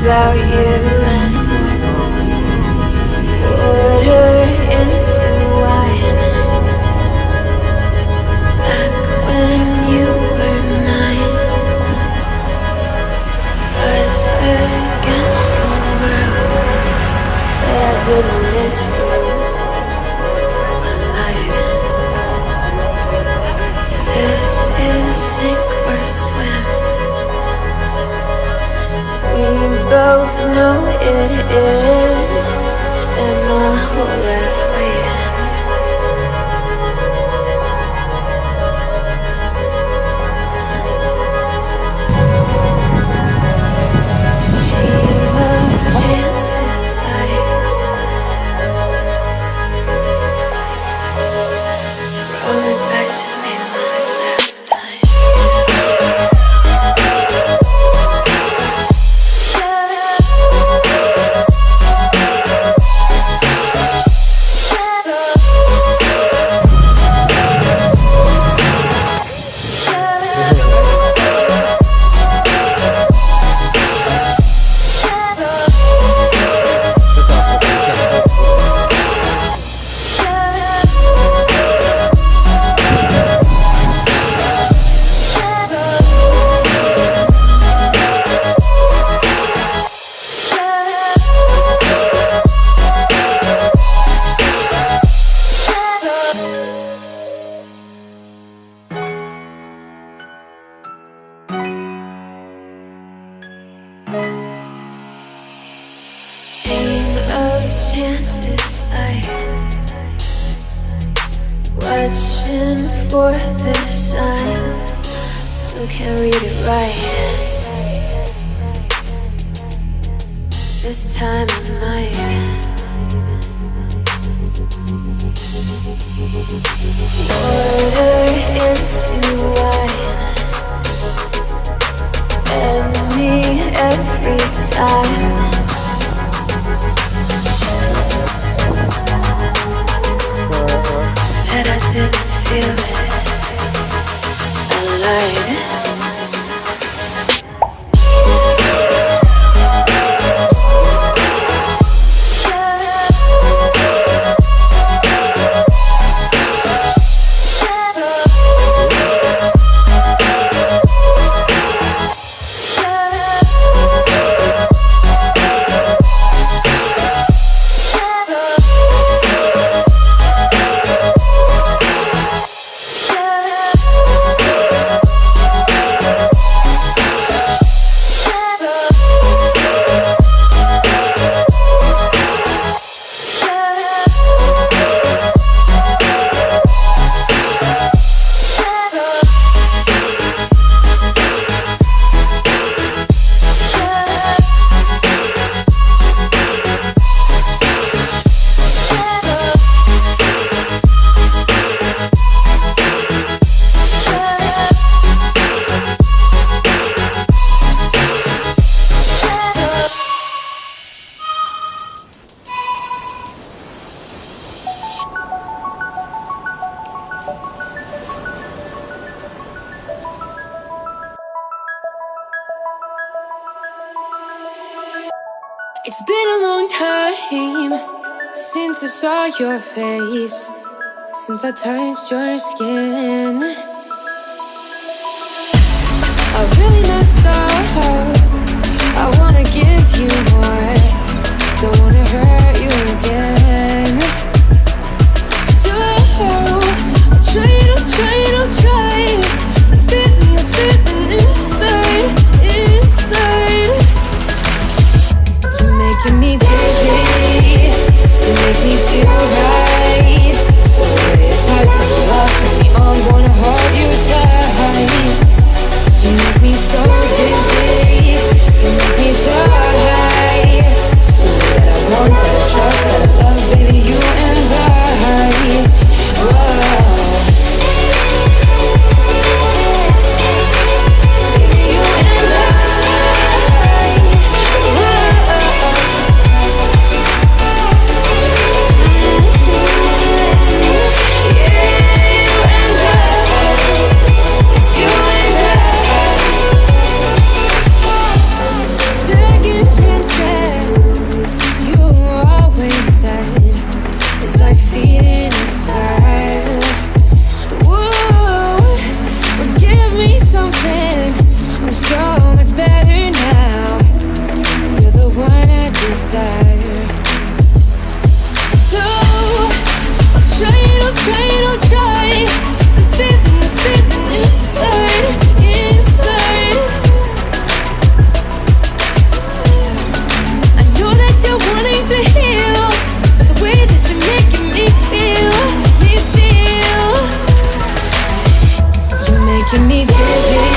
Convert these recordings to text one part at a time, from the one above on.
about you. Water into wine. Back when you were mine. Us against the world. Said I didn't miss you. I lied. This is sink or swim. We both know it is. Spend my whole life waiting. Dream of chances like throw it back to me like last time. Game of chances like watching for the signs. Still can't read it right. This time I might. Water into wine. And me every time. Said I didn't feel it. I lied. It's been a long time since I saw your face, since I touched your skin. I really messed up. I wanna give you more. Don't wanna hurt you again. So I'll try this feeling inside. You're making me dizzy. You make me feel right. The way it touch that you love, turn me on, wanna hold you tight. You make me so dizzy. You make me so high. The way that I want, that I trust, that I love, baby, you and I. Whoa. Baby, you and I. Second desire. So I'll try. This feeling inside. I know that you're wanting to heal, but the way that you're making me feel, you're making me dizzy.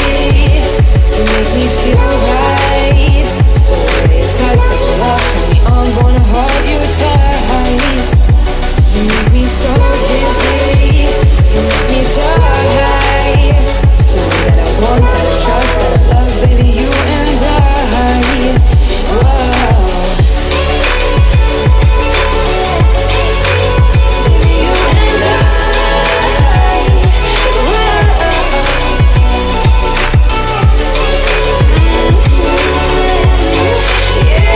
You make me feel right. The way you touch, that you love, turn me on, wanna hold you tight. You make me so dizzy. You make me so high. The way that I want, that I trust, that I love, baby, you and I. Whoa. Baby, you and I. Yeah.